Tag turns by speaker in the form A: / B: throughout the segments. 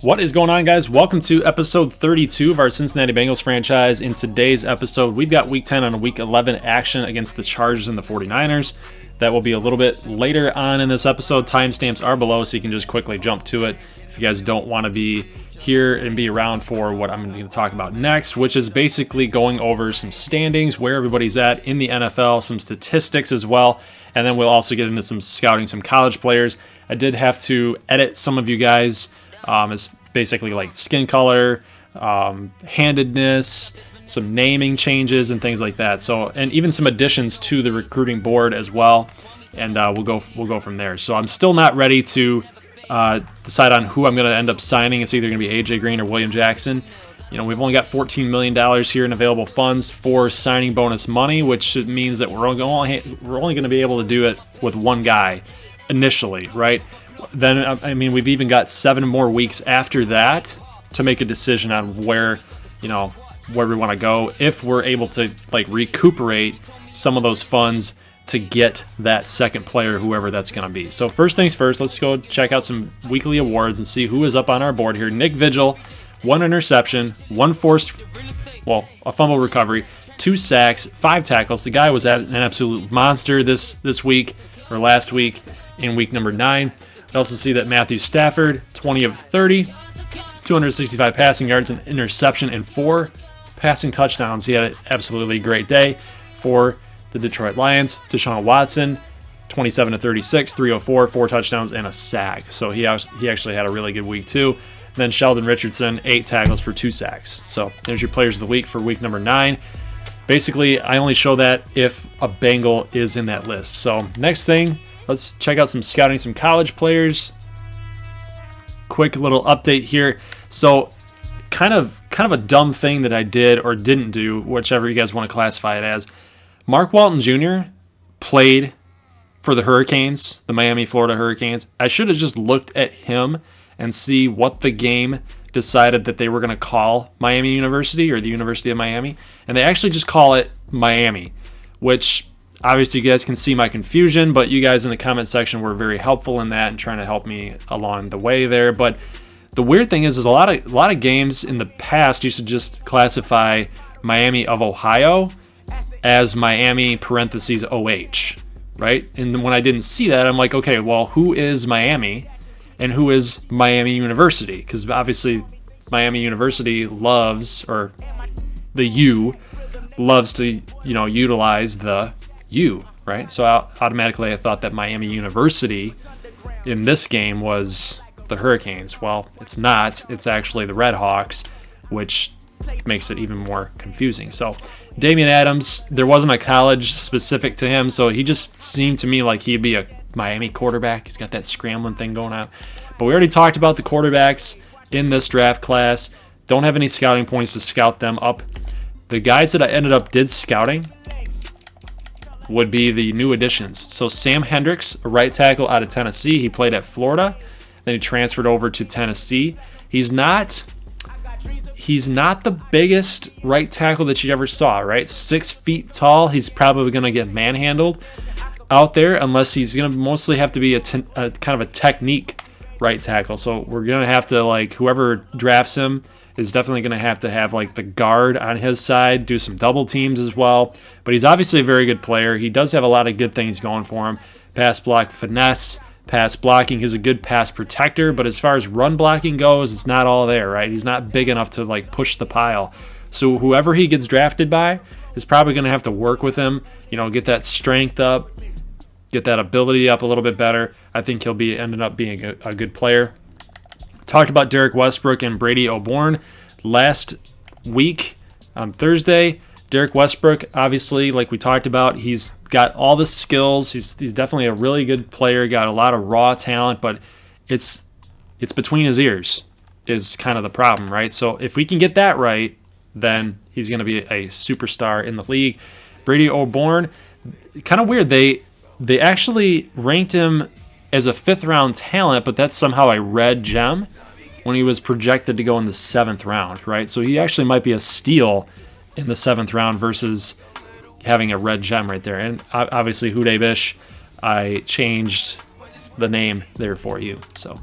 A: What is going on, guys? Welcome to episode 32 of our Cincinnati Bengals franchise. In today's episode, we've got week 10 on week 11 action against the Chargers and the 49ers. That will be a little bit later on in this episode. Timestamps are below, so you can just quickly jump to it if you guys don't want to be here and be around for what I'm going to talk about next, which is basically going over some standings, where everybody's at in the NFL, some statistics as well, and then we'll also get into some scouting, some college players. I did have to edit some of you guys. It's basically like skin color, handedness, some naming changes and things like that. So, and even some additions to the recruiting board as well. And we'll go from there. So I'm still not ready to decide on who I'm going to end up signing. It's either going to be AJ Green or William Jackson. You know, we've only got $14 million here in available funds for signing bonus money, which means that we're only going to be able to do it with one guy initially, right? Then, I mean, we've even got 7 more weeks after that to make a decision on where we want to go, if we're able to like recuperate some of those funds to get that second player, whoever that's going to be. So first things first, let's go check out some weekly awards and see who is up on our board here. Nick Vigil, 1 interception, 1 a fumble recovery, 2 sacks, 5 tackles. The guy was an absolute monster this week, or last week, in week number 9. I also see that Matthew Stafford, 20 of 30, 265 passing yards, an interception, and 4 passing touchdowns. He had an absolutely great day for the Detroit Lions. Deshaun Watson, 27 of 36, 304, 4 touchdowns, and a sack. So he actually had a really good week too. Then Sheldon Richardson, 8 tackles for 2 sacks. So there's your players of the week for week number 9. Basically, I only show that if a Bengal is in that list. So next thing, let's check out some scouting, some college players. Quick little update here. So kind of a dumb thing that I did or didn't do, whichever you guys want to classify it as. Mark Walton Jr. played for the Hurricanes, the Miami, Florida Hurricanes. I should have just looked at him and see what the game decided that they were going to call Miami University or the University of Miami. And they actually just call it Miami, which obviously you guys can see my confusion, but you guys in the comment section were very helpful in that and trying to help me along the way there. But the weird thing is a lot of games in the past used to just classify Miami of Ohio as Miami parentheses OH, right? And then when I didn't see that, I'm like, okay, well, who is Miami and who is Miami University? Because obviously Miami University loves, or the U loves to, utilize the U, right? So automatically I thought that Miami University in this game was the Hurricanes. Well, it's not. It's actually the Red Hawks, which makes it even more confusing. So Damian Adams, there wasn't a college specific to him, so he just seemed to me like he'd be a Miami quarterback. He's got that scrambling thing going on. But we already talked about the quarterbacks in this draft class. Don't have any scouting points to scout them up. The guys that I ended up did scouting would be the new additions. So Sam Hendricks, a right tackle out of Tennessee. He played at Florida. Then he transferred over to Tennessee. He's not the biggest right tackle that you ever saw, right? 6 feet tall. He's probably going to get manhandled out there unless he's going to mostly have to be a kind of a technique right tackle. So we're going to have to, whoever drafts him is definitely going to have the guard on his side, do some double teams as well. But he's obviously a very good player. He does have a lot of good things going for him. Pass block finesse, pass blocking. He's a good pass protector, but as far as run blocking goes, it's not all there, right? He's not big enough to push the pile. So whoever he gets drafted by is probably going to have to work with him, get that strength up, get that ability up a little bit better. I think he'll be ended up being a good player. Talked about Derek Westbrook and Brady O'Born last week on Thursday. Derek Westbrook, obviously, like we talked about, he's got all the skills. He's definitely a really good player, got a lot of raw talent, but it's between his ears is kind of the problem, right? So if we can get that right, then he's going to be a superstar in the league. Brady O'Born, kind of weird. They actually ranked him as a 5th-round talent, but that's somehow a red gem when he was projected to go in the 7th round, right? So he actually might be a steal in the 7th round versus having a red gem right there. And obviously, Hude Bish, I changed the name there for you. So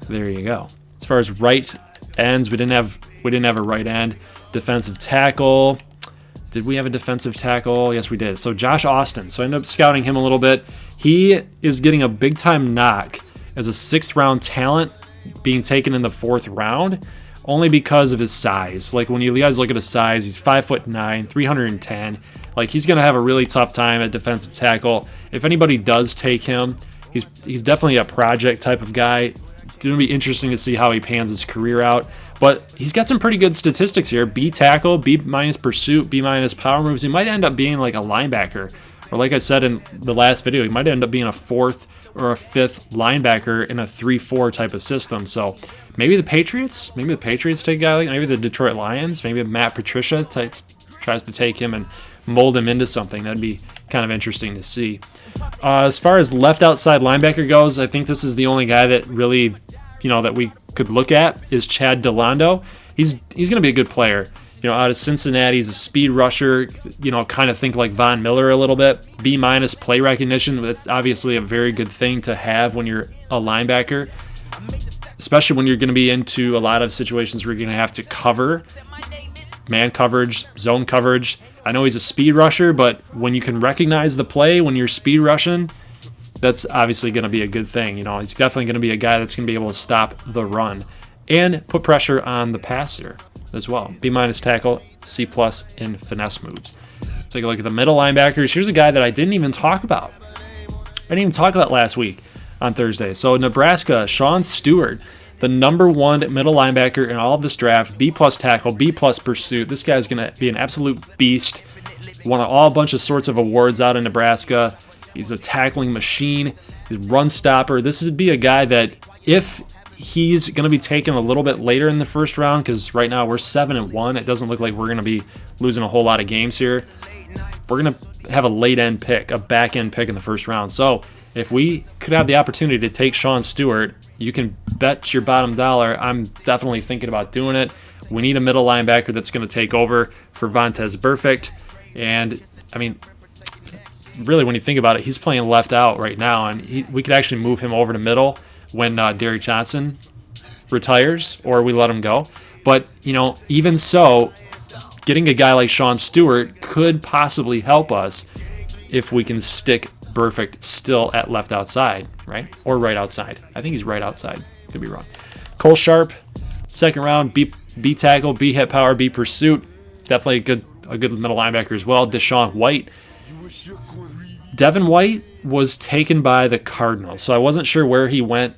A: there you go. As far as right ends, we didn't have a right end. Defensive tackle. Did we have a defensive tackle? Yes, we did. So Josh Austin. So I ended up scouting him a little bit. He is getting a big-time knock as a 6th-round talent being taken in the 4th round, only because of his size. Like, when you guys look at his size, he's 5'9", 310. Like, he's going to have a really tough time at defensive tackle. If anybody does take him, he's definitely a project type of guy. It's going to be interesting to see how he pans his career out. But he's got some pretty good statistics here. B tackle, B- pursuit, B- power moves. He might end up being like a linebacker. Or like I said in the last video, he might end up being a 4th or a 5th linebacker in a 3-4 type of system. So maybe the Patriots take a guy like, maybe the Detroit Lions, maybe Matt Patricia tries to take him and mold him into something. That'd be kind of interesting to see. As far as left outside linebacker goes, I think this is the only guy that really, that we could look at is Chad Delando. He's going to be a good player. Out of Cincinnati, he's a speed rusher. Kind of think like Von Miller a little bit. B- play recognition. That's obviously a very good thing to have when you're a linebacker, especially when you're going to be into a lot of situations where you're going to have to cover man coverage, zone coverage. I know he's a speed rusher, but when you can recognize the play when you're speed rushing, that's obviously going to be a good thing. He's definitely going to be a guy that's going to be able to stop the run and put pressure on the passer as well. B- tackle, C+ in finesse moves. Let's take a look at the middle linebackers. Here's a guy that I didn't even talk about. Last week on Thursday. So Nebraska, Sean Stewart, the number 1 middle linebacker in all of this draft, B+ tackle, B+ pursuit. This guy's going to be an absolute beast. Won a bunch of sorts of awards out in Nebraska. He's a tackling machine. He's a run stopper. This would be a guy that if he's going to be taken a little bit later in the 1st round, because right now we're 7-1. It doesn't look like we're going to be losing a whole lot of games here. We're going to have a late-end pick, a back-end pick in the 1st round. So if we could have the opportunity to take Sean Stewart, you can bet your bottom dollar I'm definitely thinking about doing it. We need a middle linebacker that's going to take over for Vontaze Burfict. And, really, when you think about it, he's playing left out right now, and we could actually move him over to middle when Derrick Johnson retires or we let him go. But, even so, getting a guy like Sean Stewart could possibly help us if we can stick Burfict still at left outside, right? Or right outside. I think he's right outside. Could be wrong. Cole Sharp, 2nd round, B tackle, B hit power, B pursuit. Definitely a good middle linebacker as well. Deshaun White. Devin White was taken by the Cardinals, so I wasn't sure where he went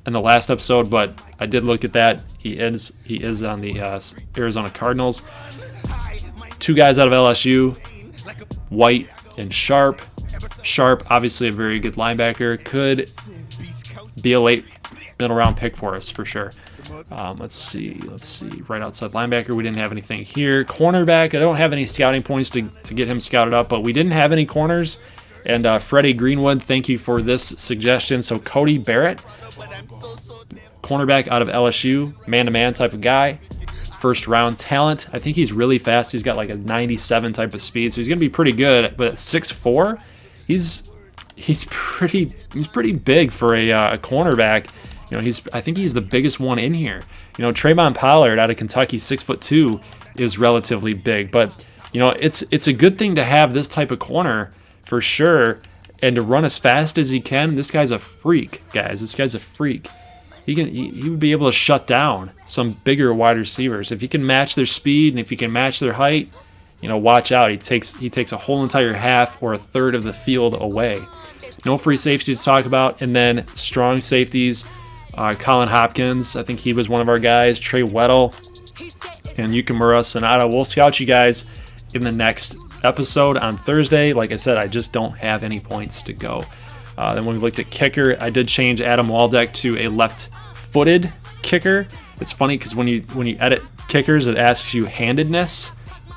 A: in the last episode, but I did look at that. He is on the Arizona Cardinals. 2 guys out of LSU, White and Sharp. Sharp, obviously a very good linebacker, could be a late middle round pick for us for sure. Let's see. Right outside linebacker, we didn't have anything here. Cornerback, I don't have any scouting points to get him scouted up, but we didn't have any corners. And Freddie Greenwood, thank you for this suggestion. So Cody Barrett, cornerback out of LSU, man-to-man type of guy. 1st round talent. I think he's really fast. He's got like a 97 type of speed, so he's going to be pretty good. But at 6'4", he's pretty big for a cornerback. I think he's the biggest one in here. Trayvon Pollard out of Kentucky, 6'2", is relatively big. But it's a good thing to have this type of corner for sure, and to run as fast as he can. This guy's a freak, guys. This guy's a freak. He would be able to shut down some bigger wide receivers if he can match their speed and if he can match their height. Watch out. He takes a whole entire half or a third of the field away. No free safety to talk about, and then strong safeties. Colin Hopkins, I think he was one of our guys. Trey Weddle and Yukimura Sanada. We'll scout you guys in the next episode on Thursday. Like I said, I just don't have any points to go. Then when we looked at kicker, I did change Adam Waldeck to a left-footed kicker. It's funny because when you edit kickers, it asks you handedness.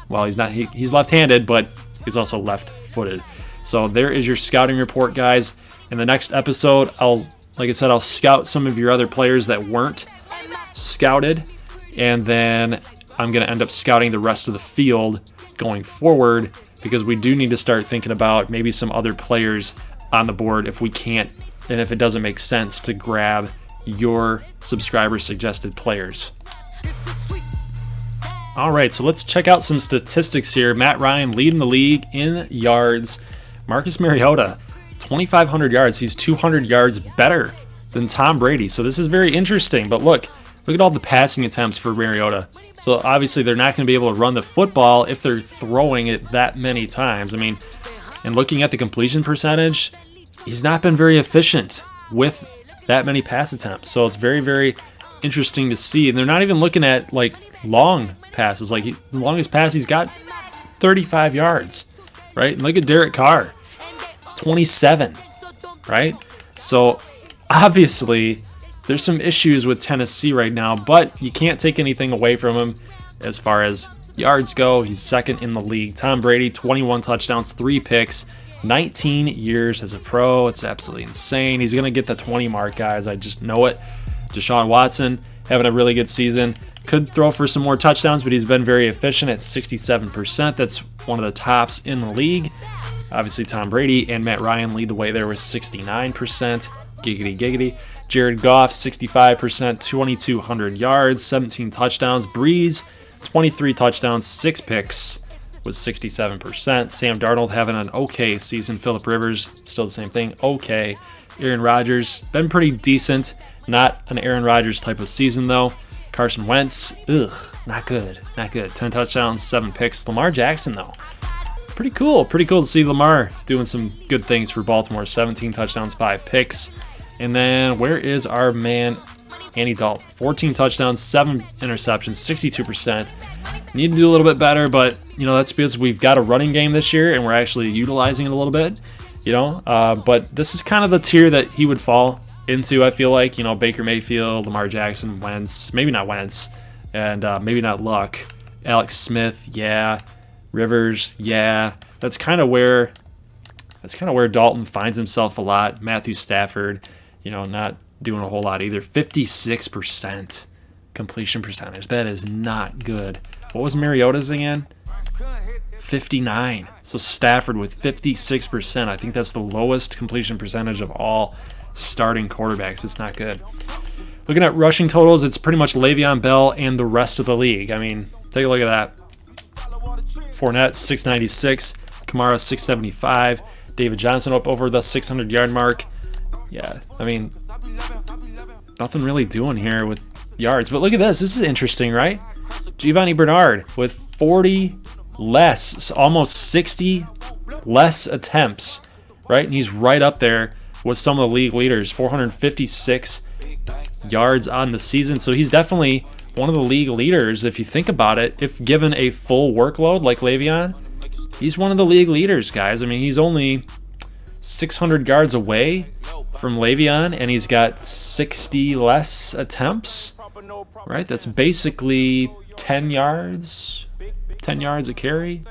A: Well, he's not. He's left-handed, but he's also left-footed. So there is your scouting report, guys. In the next episode, like I said, I'll scout some of your other players that weren't scouted, and then I'm going to end up scouting the rest of the field going forward, because we do need to start thinking about maybe some other players on the board if we can't, and if it doesn't make sense to grab your subscriber suggested players. All right, so let's check out some statistics here. Matt Ryan leading the league in yards. Marcus Mariota, 2,500 yards. He's 200 yards better than Tom Brady. So this is very interesting. But look at all the passing attempts for Mariota. So obviously they're not going to be able to run the football if they're throwing it that many times. I mean, and looking at the completion percentage, he's not been very efficient with that many pass attempts. So it's very, very interesting to see. And they're not even looking at like long passes. Like the longest pass he's got 35 yards, right? And look at Derek Carr, 27, right? So obviously there's some issues with Tennessee right now, but you can't take anything away from him as far as yards go. He's second in the league. Tom Brady, 21 touchdowns, 3 picks, 19 years as a pro. It's absolutely insane. He's going to get the 20 mark, guys. I just know it. Deshaun Watson having a really good season. Could throw for some more touchdowns, but he's been very efficient at 67%. That's one of the tops in the league. Obviously, Tom Brady and Matt Ryan lead the way there with 69%. Giggity, giggity. Jared Goff, 65%, 2,200 yards, 17 touchdowns. Breeze, 23 touchdowns, 6 picks with 67%. Sam Darnold having an okay season. Phillip Rivers, still the same thing, okay. Aaron Rodgers, been pretty decent. Not an Aaron Rodgers type of season, though. Carson Wentz, not good, not good. 10 touchdowns, 7 picks. Lamar Jackson, though, pretty cool to see Lamar doing some good things for Baltimore. 17 touchdowns, 5 picks. And then where is our man Andy Dalton? 14 touchdowns, 7 interceptions, 62%. Need to do a little bit better, but that's because we've got a running game this year and we're actually utilizing it a little bit. But this is kind of the tier that he would fall into. I feel like Baker Mayfield, Lamar Jackson, Wentz, maybe not Wentz, and maybe not Luck. Alex Smith, yeah. Rivers, yeah. That's kind of where Dalton finds himself a lot. Matthew Stafford, not doing a whole lot either. 56% completion percentage. That is not good. What was Mariota's again? 59. So Stafford with 56%. I think that's the lowest completion percentage of all starting quarterbacks. It's not good. Looking at rushing totals, it's pretty much Le'Veon Bell and the rest of the league. I mean, take a look at that. Fournette, 696. Kamara, 675. David Johnson up over the 600-yard mark. Yeah, I mean, nothing really doing here with yards. But look at this. This is interesting, right? Giovanni Bernard with 40 less, almost 60 less attempts, right? And he's right up there with some of the league leaders, 456 yards on the season. So he's definitely one of the league leaders if you think about it. If given a full workload like Le'Veon, he's one of the league leaders, guys. I mean, he's only 600 yards away from Le'Veon, and he's got 60 less attempts, right? That's basically 10 yards a carry.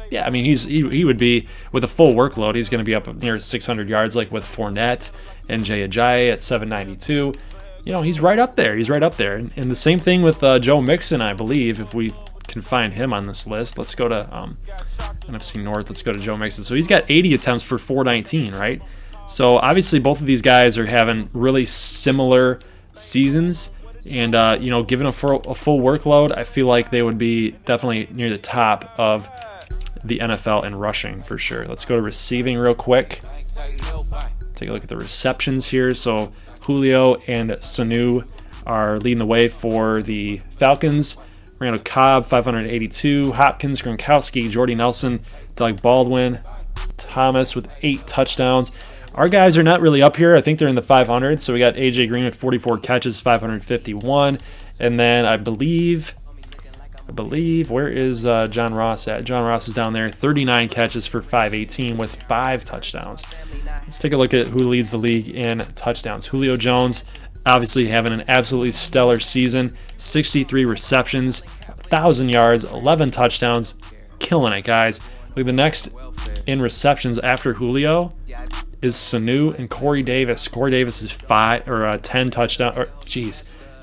A: Yeah, I mean, he would be, with a full workload, he's going to be up near 600 yards, like with Fournette and Jay Ajayi at 792. He's right up there. He's right up there. And the same thing with Joe Mixon, I believe, if we can find him on this list. Let's go to NFC North. Let's go to Joe Mixon. So he's got 80 attempts for 419, right? So obviously both of these guys are having really similar seasons. And, given a full workload, I feel like they would be definitely near the top of the NFL in rushing for sure. Let's go to receiving real quick. Take a look at the receptions here. So Julio and Sanu are leading the way for the Falcons. Randall Cobb, 582. Hopkins, Gronkowski, Jordy Nelson, Doug Baldwin, Thomas with 8 touchdowns. Our guys are not really up here. I think they're in the 500s. So we got AJ Green with 44 catches, 551. And then I believe, where is John Ross at? John Ross is down there, 39 catches for 518 with 5 touchdowns. Let's take a look at who leads the league in touchdowns. Julio Jones, obviously having an absolutely stellar season, 63 receptions, 1,000 yards, 11 touchdowns, killing it, guys. Look at the next in receptions after Julio is Sanu and Corey Davis. Corey Davis is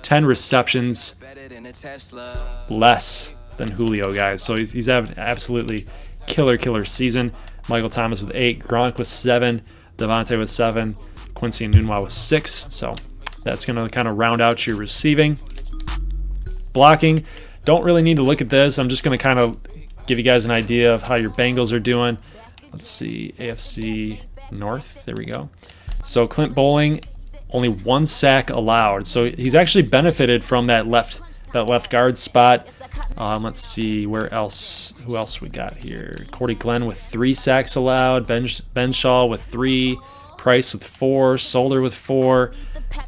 A: 10 receptions less than Julio, guys. So he's having an absolutely killer season. Michael Thomas with 8, Gronk with 7, Devontae with 7, Quincy Enunwa with 6. So that's going to kind of round out your receiving. Blocking, don't really need to look at this. I'm just going to kind of give you guys an idea of how your Bengals are doing. Let's see, AFC North. There we go. So Clint Bowling, only 1 sack allowed. So he's actually benefited from that left guard spot. Let's see who else we got here. Cordy Glenn with 3 sacks allowed. Ben Shaw with 3. Price with 4. Solder with 4.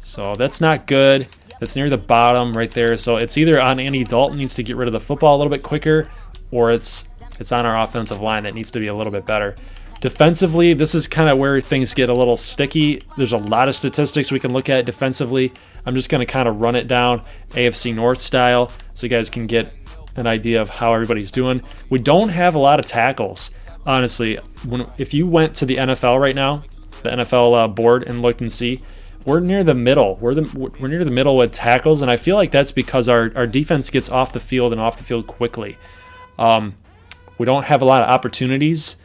A: So that's not good. That's near the bottom right there. So it's either on Andy Dalton needs to get rid of the football a little bit quicker, or it's on our offensive line that needs to be a little bit better. Defensively, this is kind of where things get a little sticky. There's a lot of statistics we can look at defensively. I'm just going to kind of run it down AFC North style so you guys can get an idea of how everybody's doing. We don't have a lot of tackles, honestly. If you went to the NFL right now, the NFL board, and looked and see, we're near the middle. We're near the middle with tackles, and I feel like that's because our defense gets off the field and off the field quickly. We don't have a lot of opportunities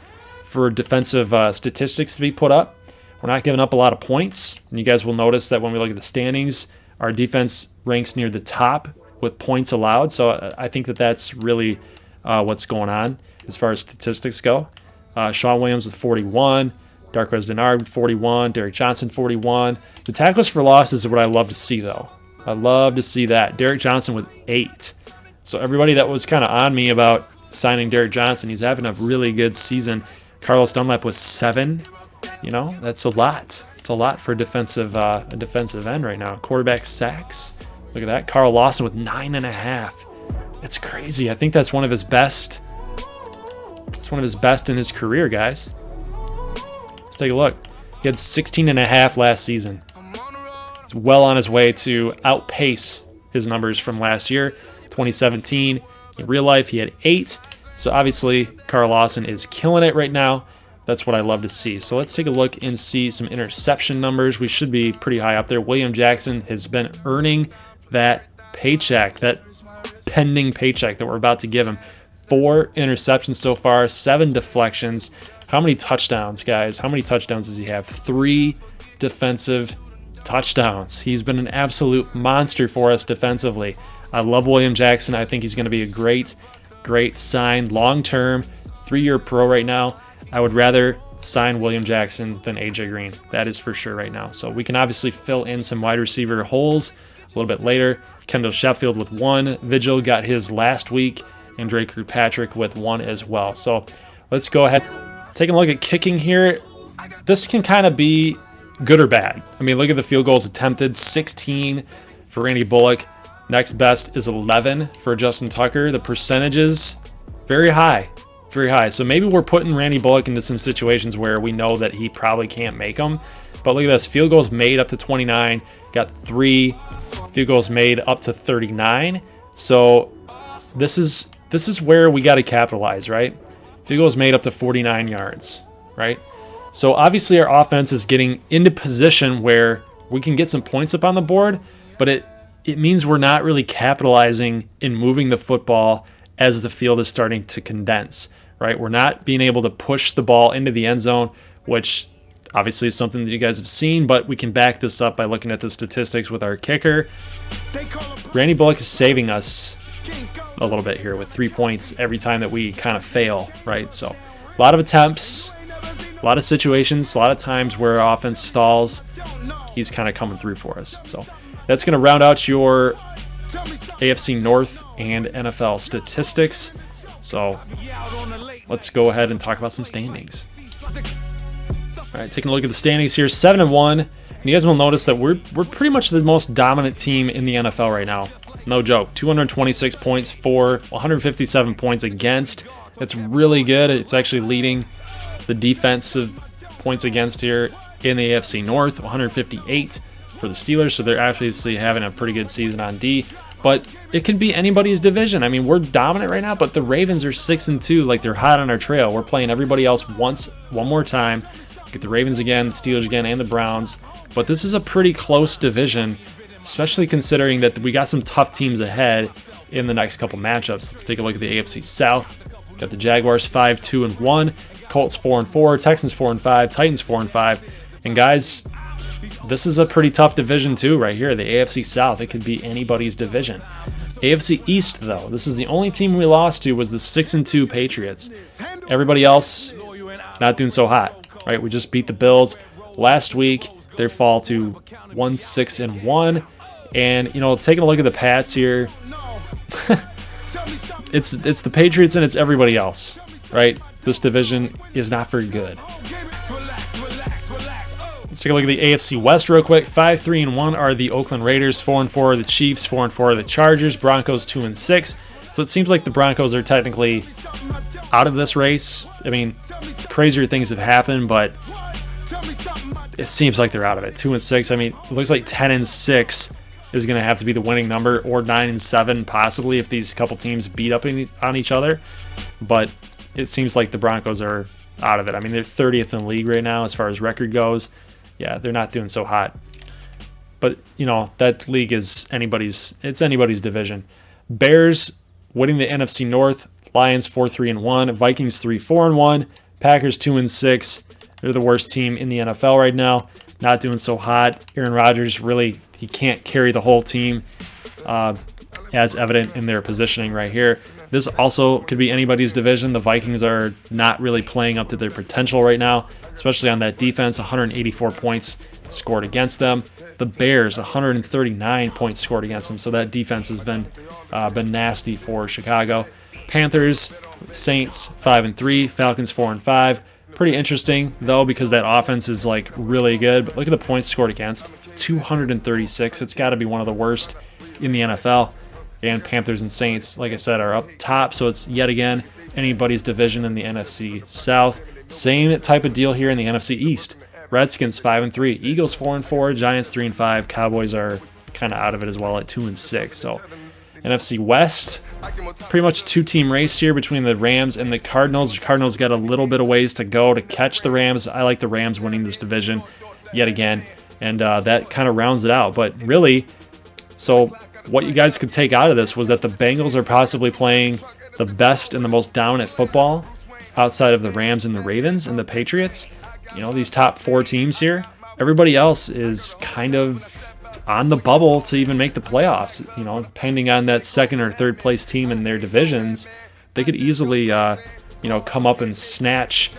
A: for defensive statistics to be put up. We're not giving up a lot of points, and you guys will notice that when we look at the standings, our defense ranks near the top with points allowed. So I think that that's really what's going on as far as statistics go. Sean Williams with 41. Darquez Denard with 41, Derek Johnson 41. The tackles for losses is what I love to see, though. I love to see that. Derek Johnson with 8. So everybody that was kind of on me about signing Derek Johnson, he's having a really good season. Carlos Dunlap with 7. You know, that's a lot. It's a lot for a defensive end right now. Quarterback sacks. Look at that. Carl Lawson with 9.5. It's crazy. I think that's one of his best. It's one of his best in his career, guys. Take a look. He had 16.5 last season. He's well on his way to outpace his numbers from last year, 2017. In real life, he had 8. So obviously, Carl Lawson is killing it right now. That's what I love to see. So let's take a look and see some interception numbers. We should be pretty high up there. William Jackson has been earning that paycheck, that pending paycheck that we're about to give him. 4 interceptions so far, 7 deflections. How many touchdowns, guys? How many touchdowns does he have? 3 defensive touchdowns. He's been an absolute monster for us defensively. I love William Jackson. I think he's going to be a great sign long-term, 3-year pro right now. I would rather sign William Jackson than AJ Green. That is for sure right now. So we can obviously fill in some wide receiver holes a little bit later. Kendall Sheffield with 1. Vigil got his last week, and Drake Kirkpatrick with 1 as well. So let's go ahead. Taking a look at kicking here, this can kind of be good or bad. I mean, look at the field goals attempted, 16 for Randy Bullock. Next best is 11 for Justin Tucker. The percentages, very high, very high. So maybe we're putting Randy Bullock into some situations where we know that he probably can't make them. But look at this, field goals made up to 29, got 3 field goals made up to 39. So this is where we got to capitalize, right? Field goals made up to 49 yards, right? So obviously our offense is getting into position where we can get some points up on the board, but it means we're not really capitalizing in moving the football as the field is starting to condense, right? We're not being able to push the ball into the end zone, which obviously is something that you guys have seen, but we can back this up by looking at the statistics with our kicker. Randy Bullock is saving us a little bit here with 3 points every time that we kind of fail, right? So a lot of attempts, a lot of situations, a lot of times where our offense stalls, he's kind of coming through for us. So that's going to round out your AFC North and NFL statistics. So let's go ahead and talk about some standings. All right, taking a look at the standings here, 7-1. And you guys will notice that we're pretty much the most dominant team in the NFL right now. No joke. 226 points for, 157 points against. That's really good. It's actually leading the defensive points against here in the AFC North, 158 for the Steelers. So they're obviously having a pretty good season on D. But it can be anybody's division. I mean, we're dominant right now, but the Ravens are 6-2. Like, they're hot on our trail. We're playing everybody else one more time. Get the Ravens again, the Steelers again, and the Browns. But this is a pretty close division, especially considering that we got some tough teams ahead in the next couple matchups. Let's take a look at the AFC South. Got the Jaguars 5-2-1, Colts 4-4, Texans 4-5, Titans 4-5. And guys, this is a pretty tough division too right here, the AFC South. It could be anybody's division. AFC East, though, this is the only team we lost to was the 6-2 Patriots. Everybody else not doing so hot, right? We just beat the Bills last week. They fall to 1-6-1, and you know, taking a look at the Pats here, it's the Patriots and it's everybody else, right? This division is not very good. Let's take a look at the AFC West real quick. 5-3-1 are the Oakland Raiders. 4-4 are the Chiefs. 4-4 are the Chargers. Broncos 2-6. So it seems like the Broncos are technically out of this race. I mean, crazier things have happened, but it seems like they're out of it. 2-6. I mean, it looks like 10-6 is going to have to be the winning number, or 9-7 possibly if these couple teams beat up on each other. But it seems like the Broncos are out of it. I mean, they're 30th in the league right now as far as record goes. Yeah, they're not doing so hot. But, you know, that league is anybody's division. Bears winning the NFC North. Lions 4-3-1. Vikings 3-4-1. Packers 2-6. They're the worst team in the NFL right now. Not doing so hot. Aaron Rodgers really, he can't carry the whole team, as evident in their positioning right here. This also could be anybody's division. The Vikings are not really playing up to their potential right now, especially on that defense. 184 points scored against them. The Bears, 139 points scored against them. So that defense has been nasty for Chicago. Panthers, Saints 5-3, Falcons 4-5. Pretty interesting though, because that offense is like really good. But look at the points scored against, 236. It's got to be one of the worst in the NFL. And Panthers and Saints, like I said, are up top. So it's yet again anybody's division in the NFC South. Same type of deal here in the NFC East. Redskins 5-3, Eagles 4-4, Giants 3-5. Cowboys are kind of out of it as well at 2-6. So NFC West, pretty much a two-team race here between the Rams and the Cardinals. The Cardinals got a little bit of ways to go to catch the Rams. I like the Rams winning this division yet again, and that kind of rounds it out. But really, so what you guys could take out of this was that the Bengals are possibly playing the best and the most dominant football outside of the Rams and the Ravens and the Patriots. You know, these top four teams here, everybody else is kind of on the bubble to even make the playoffs. You know, depending on that second or third place team in their divisions, they could easily, come up and snatch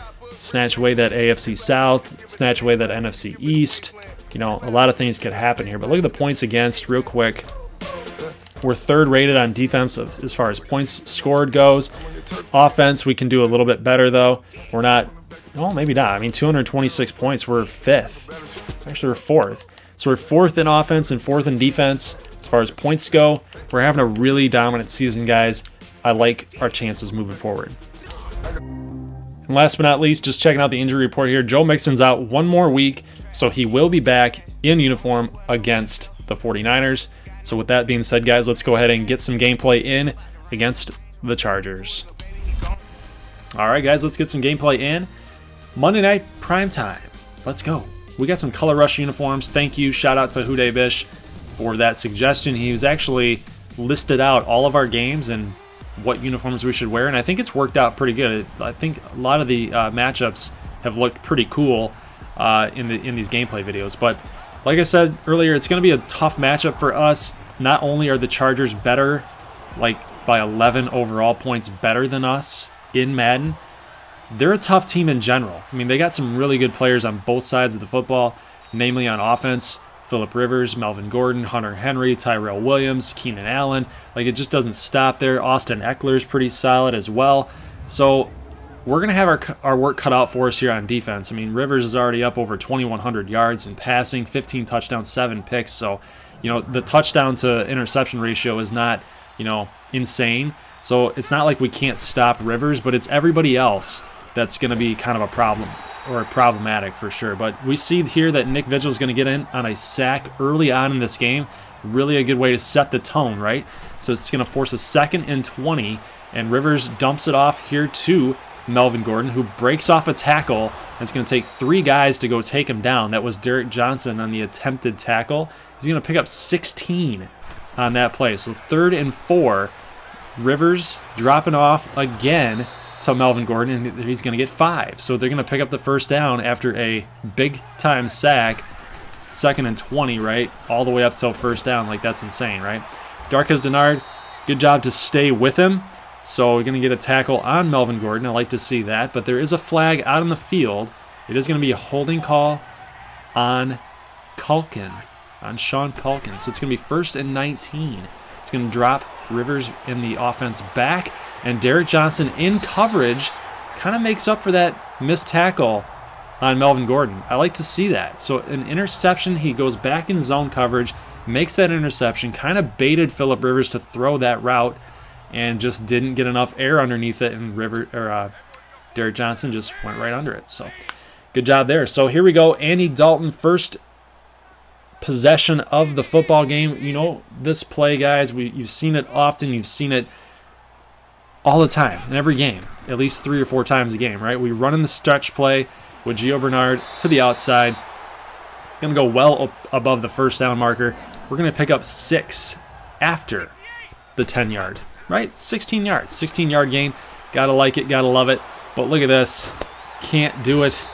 A: away that AFC South, snatch away that NFC East. You know, a lot of things could happen here. But look at the points against real quick. We're third rated on defense as far as points scored goes. Offense, we can do a little bit better, though. We're not, well, maybe not. I mean, 226 points, we're fifth. Actually, we're fourth. So we're fourth in offense and fourth in defense as far as points go. We're having a really dominant season, guys. I like our chances moving forward. And last but not least, just checking out the injury report here. Joe Mixon's out one more week, so he will be back in uniform against the 49ers. So with that being said, guys, let's go ahead and get some gameplay in against the Chargers. All right, guys, let's get some gameplay in. Monday night primetime. Let's go. We got some Color Rush uniforms. Thank you. Shout out to Huday Bish for that suggestion. He was actually listed out all of our games and what uniforms we should wear, and I think it's worked out pretty good. I think a lot of the matchups have looked pretty cool in these gameplay videos. But like I said earlier, it's going to be a tough matchup for us. Not only are the Chargers better, like by 11 overall points better than us in Madden, they're a tough team in general. I mean, they got some really good players on both sides of the football, namely on offense. Phillip Rivers, Melvin Gordon, Hunter Henry, Tyrell Williams, Keenan Allen. Like, it just doesn't stop there. Austin Eckler's pretty solid as well. So we're going to have our work cut out for us here on defense. I mean, Rivers is already up over 2,100 yards in passing, 15 touchdowns, 7 picks. So, you know, the touchdown to interception ratio is not, insane. So it's not like we can't stop Rivers, but it's everybody else that's going to be kind of a problem or problematic for sure. But we see here that Nick Vigil is going to get in on a sack early on in this game. Really a good way to set the tone, right? So it's going to force a 2nd and 20, and Rivers dumps it off here to Melvin Gordon, who breaks off a tackle. It's going to take 3 guys to go take him down. That was Derek Johnson on the attempted tackle. He's going to pick up 16 on that play. So 3rd and 4, Rivers dropping off again to Melvin Gordon, and he's going to get 5. So they're going to pick up the first down after a big-time sack 2nd and 20, right? All the way up till first down. Like, that's insane, right? Darqueze Dennard, good job to stay with him. So we're going to get a tackle on Melvin Gordon. I like to see that. But there is a flag out on the field. It is going to be a holding call on Culkin, on Sean Culkin. So it's going to be 1st and 19. It's going to drop Rivers in the offense back. And Derek Johnson in coverage kind of makes up for that missed tackle on Melvin Gordon. I like to see that. So an interception, he goes back in zone coverage, makes that interception, kind of baited Phillip Rivers to throw that route, and just didn't get enough air underneath it, and Derek Johnson just went right under it. So good job there. So here we go. Andy Dalton, first possession of the football game. You know this play, guys. You've seen it often. You've seen it all the time in every game, at least 3 or 4 times a game, right? We run in the stretch play with Gio Bernard to the outside. Going to go well up above the first down marker. We're going to pick up 6 after the 10 yard, right? 16 yards, 16-yard gain. Got to like it, got to love it. But look at this. Can't do it.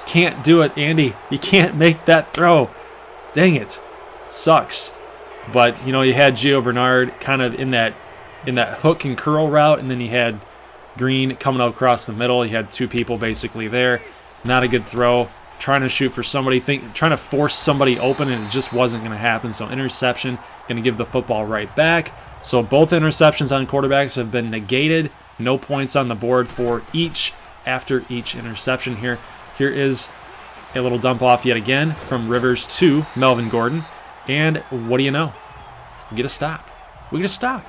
A: Can't do it, Andy. You can't make that throw. Dang it. Sucks. But, you know, you had Gio Bernard kind of in that hook and curl route, and then you had Green coming up across the middle. You had 2 people basically there. Not a good throw. Trying to shoot for somebody, trying to force somebody open, and it just wasn't going to happen. So interception, going to give the football right back. So both interceptions on quarterbacks have been negated. No points on the board for each after each interception here. Here is a little dump off yet again from Rivers to Melvin Gordon. And what do you know? We get a stop. We get a stop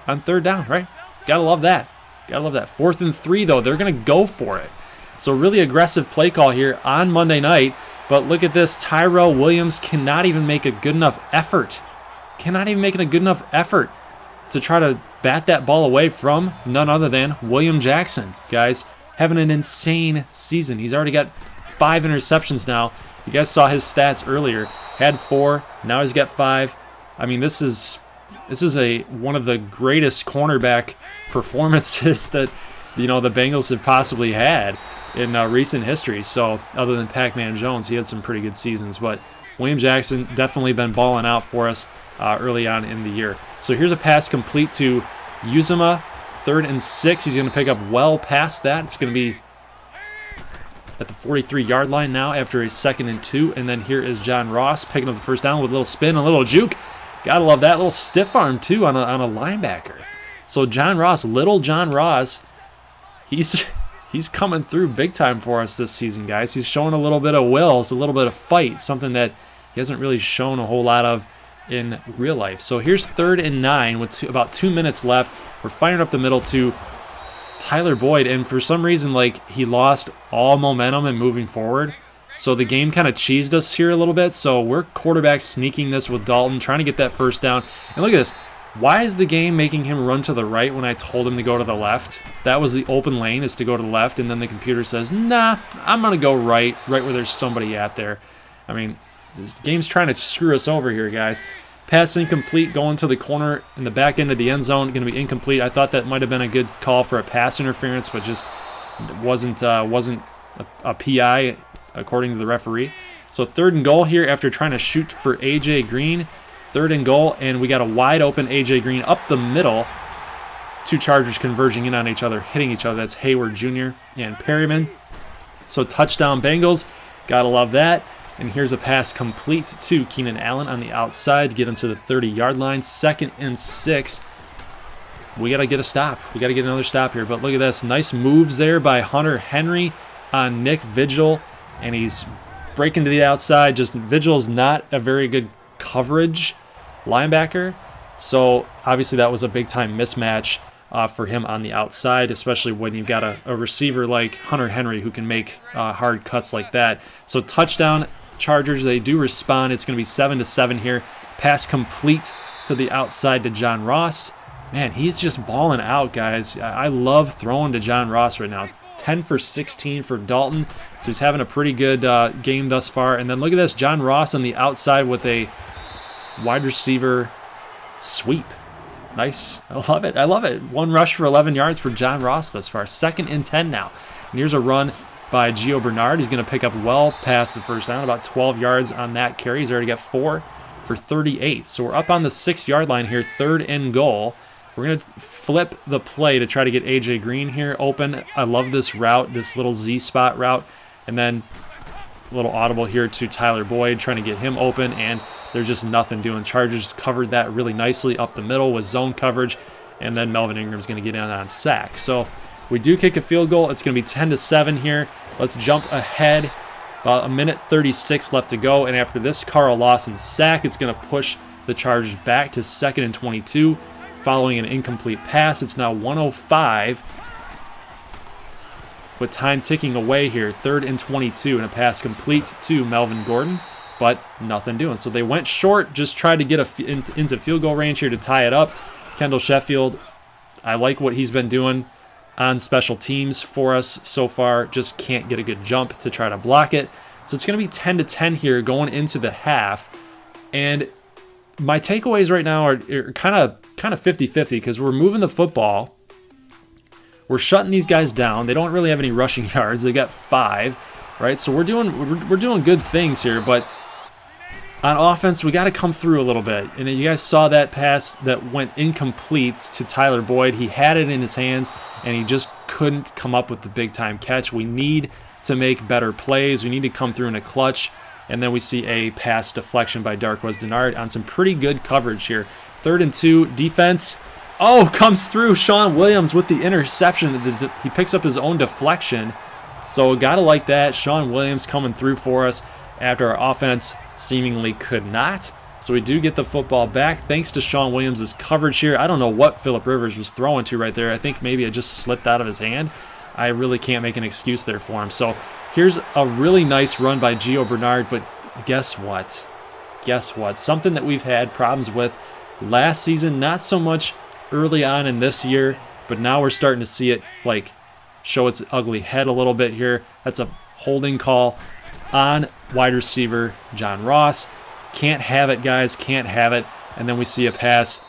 A: on 3rd down, right? Gotta love that. Gotta love that. 4th and 3, though. They're going to go for it. So really aggressive play call here on Monday night. But look at this. Tyrell Williams cannot even make a good enough effort. Cannot even make a good enough effort to try to bat that ball away from none other than William Jackson. Guys, having an insane season. He's already got 5 interceptions now. You guys saw his stats earlier. Had 4. Now he's got 5. I mean, this is one of the greatest cornerback performances that, you know, the Bengals have possibly had in recent history. So other than Pac-Man Jones, he had some pretty good seasons. But William Jackson definitely been balling out for us early on in the year. So here's a pass complete to Uzomah, 3rd and 6. He's going to pick up well past that. It's going to be at the 43-yard line now after a 2nd and 2. And then here is John Ross picking up the first down with a little spin, a little juke. Gotta love that little stiff arm too on a linebacker. So little John Ross, he's coming through big time for us this season, guys. He's showing a little bit of wills, a little bit of fight, something that he hasn't really shown a whole lot of in real life. So here's 3rd and 9 with about 2 minutes left. We're firing up the middle to Tyler Boyd, and for some reason, like, he lost all momentum and moving forward. So the game kind of cheesed us here a little bit. So we're quarterback sneaking this with Dalton, trying to get that first down. And look at this. Why is the game making him run to the right when I told him to go to the left? That was the open lane, is to go to the left, and then the computer says, nah, I'm going to go right where there's somebody at there. I mean, the game's trying to screw us over here, guys. Pass incomplete, going to the corner in the back end of the end zone, going to be incomplete. I thought that might have been a good call for a pass interference, but just wasn't a PI according to the referee. So 3rd and goal here after trying to shoot for A.J. Green. 3rd and goal, and we got a wide open A.J. Green up the middle. 2 Chargers converging in on each other, hitting each other. That's Hayward Jr. and Perryman. So touchdown Bengals. Gotta love that. And here's a pass complete to Keenan Allen on the outside to get him to the 30-yard line. 2nd and 6. We got to get a stop. We got to get another stop here. But look at this. Nice moves there by Hunter Henry on Nick Vigil. And he's breaking to the outside. Just Vigil's not a very good coverage linebacker. So obviously that was a big-time mismatch for him on the outside, especially when you've got a receiver like Hunter Henry who can make hard cuts like that. So touchdown Chargers. They do respond. It's going to be 7-7 here. Pass complete to the outside to John Ross. Man, he's just balling out, guys. I love throwing to John Ross right now. 10 for 16 for Dalton. So he's having a pretty good game thus far. And then look at this. John Ross on the outside with a wide receiver sweep. Nice. I love it. I love it. 1 rush for 11 yards for John Ross thus far. 2nd and 10 now. And here's a run by Gio Bernard. He's going to pick up well past the first down, about 12 yards on that carry. He's already got 4 for 38. So we're up on the 6-yard line here, 3rd and goal. We're going to flip the play to try to get A.J. Green here open. I love this route, this little Z-spot route. And then a little audible here to Tyler Boyd, trying to get him open, and there's just nothing doing. Chargers covered that really nicely up the middle with zone coverage, and then Melvin Ingram's going to get in on sack. So we do kick a field goal. It's going to be 10-7 here. Let's jump ahead. About 1:36 left to go, and after this Carl Lawson sack, it's going to push the Chargers back to 2nd and 22. Following an incomplete pass, it's now 1:05 with time ticking away here. 3rd and 22, and a pass complete to Melvin Gordon, but nothing doing. So they went short, just tried to get into field goal range here to tie it up. Kendall Sheffield, I like what he's been doing on special teams for us so far. Just can't get a good jump to try to block it. So it's going to be 10-10 here going into the half. And my takeaways right now are kind of 50-50 because we're moving the football. We're shutting these guys down. They don't really have any rushing yards. They got 5, right? So we're doing good things here, but on offense, we got to come through a little bit. And you guys saw that pass that went incomplete to Tyler Boyd. He had it in his hands, and he just couldn't come up with the big-time catch. We need to make better plays. We need to come through in a clutch. And then we see a pass deflection by Darqueze Dennard on some pretty good coverage here. 3rd and 2, defense. Oh, comes through. Sean Williams with the interception. He picks up his own deflection. So got to like that. Sean Williams coming through for us after our offense seemingly could not. So we do get the football back thanks to Sean Williams' coverage here. I don't know what Phillip Rivers was throwing to right there. I think maybe it just slipped out of his hand. I really can't make an excuse there for him. So here's a really nice run by Gio Bernard, but guess what? Guess what? Something that we've had problems with last season, not so much early on in this year, but now we're starting to see it like show its ugly head a little bit here. That's a holding call on wide receiver John Ross. Can't have it, guys. Can't have it. And then we see a pass,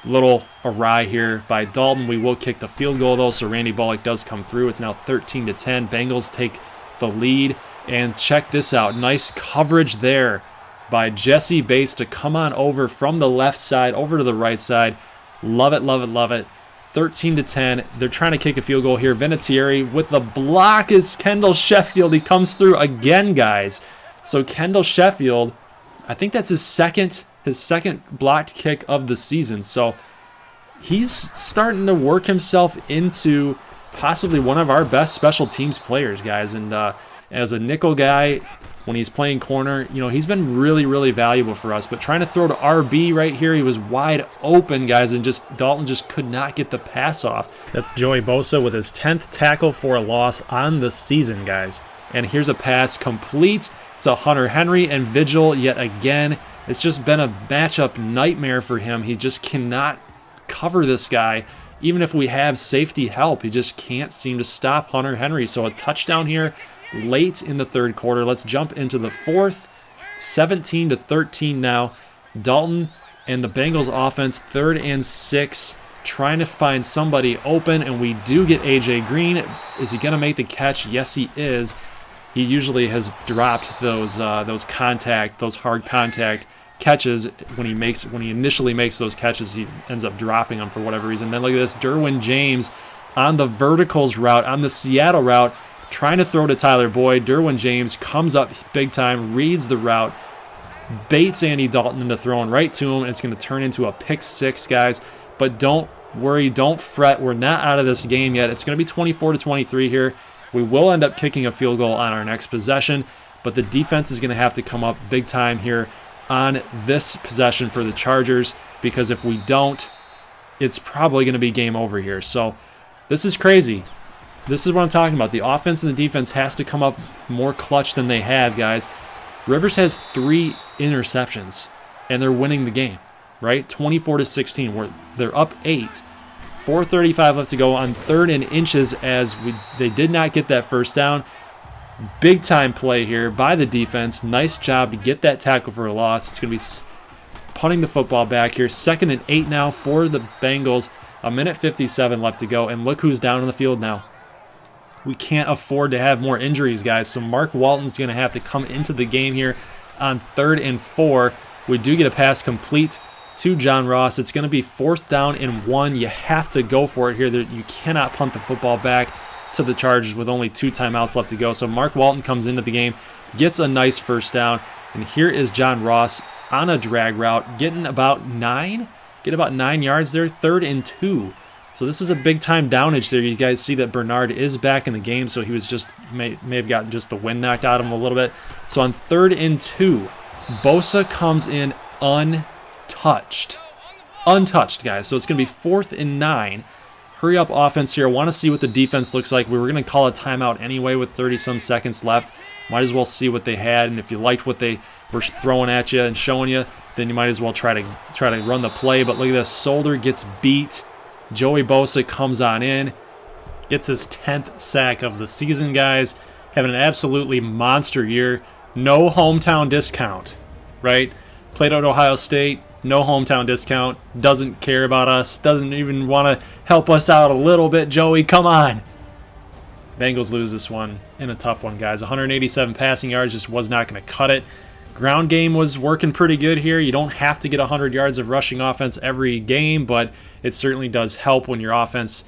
A: little awry here by Dalton. We will kick the field goal, though, so Randy Bullock does come through. It's now 13-10. Bengals take the lead. And check this out. Nice coverage there by Jesse Bates to come on over from the left side over to the right side. Love it, love it, love it. 13-10. They're trying to kick a field goal here. Vinatieri with the block is Kendall Sheffield. He comes through again, guys. So Kendall Sheffield, I think that's his second blocked kick of the season. So he's starting to work himself into possibly one of our best special teams players, guys. And as a nickel guy, when he's playing corner, you know, he's been really, really valuable for us. But trying to throw to RB right here, he was wide open, guys, and Dalton just could not get the pass off. That's Joey Bosa with his 10th tackle for a loss on the season, guys. And here's a pass complete to Hunter Henry, and Vigil yet again. It's just been a matchup nightmare for him. He just cannot cover this guy. Even if we have safety help, he just can't seem to stop Hunter Henry. So a touchdown here late in the third quarter. Let's jump into the fourth. 17-13 now. Dalton and the Bengals offense, 3rd and 6, trying to find somebody open, and we do get A.J. Green. Is he going to make the catch? Yes, he is. He usually has dropped those hard contact catches. When he initially makes those catches, he ends up dropping them for whatever reason. Then look at this, Derwin James on the verticals route, on the Seattle route, trying to throw to Tyler Boyd. Derwin James comes up big time, reads the route, baits Andy Dalton into throwing right to him, and it's going to turn into a pick 6, guys. But don't worry, don't fret. We're not out of this game yet. It's going to be 24-23 here. We will end up kicking a field goal on our next possession, but the defense is going to have to come up big time here on this possession for the Chargers, because if we don't, it's probably going to be game over here. So this is crazy. This is what I'm talking about. The offense and the defense has to come up more clutch than they have, guys. Rivers has 3 interceptions, and they're winning the game, right? 24-16. They're up 8. 4:35 left to go on 3rd and inches as they did not get that first down. Big time play here by the defense. Nice job to get that tackle for a loss. It's going to be punting the football back here. 2nd and 8 now for the Bengals. 1:57 left to go, and look who's down on the field now. We can't afford to have more injuries, guys. So Mark Walton's going to have to come into the game here on 3rd and 4. We do get a pass complete to John Ross. It's going to be 4th down and 1. You have to go for it here. You cannot punt the football back to the Chargers with only 2 timeouts left to go. So Mark Walton comes into the game, gets a nice 1st down, and here is John Ross on a drag route, getting about 9 yards there, 3rd and 2. So this is a big time downage there. You guys see that Bernard is back in the game, so he was just may have gotten just the wind knocked out of him a little bit. So on 3rd and 2, Bosa comes in untouched, guys. So it's going to be 4th and 9. Hurry up offense here. I want to see what the defense looks like. We were going to call a timeout anyway with 30-some seconds left. Might as well see what they had, and if you liked what they were throwing at you and showing you, then you might as well try to run the play. But look at this. Solder gets beat. Joey Bosa comes on in, gets his 10th sack of the season, guys. Having an absolutely monster year. No hometown discount, right? Played at Ohio State, no hometown discount. Doesn't care about us. Doesn't even want to help us out a little bit, Joey. Come on. Bengals lose this one in a tough one, guys. 187 passing yards just was not going to cut it. Ground game was working pretty good here. You don't have to get 100 yards of rushing offense every game, but it certainly does help when your offense,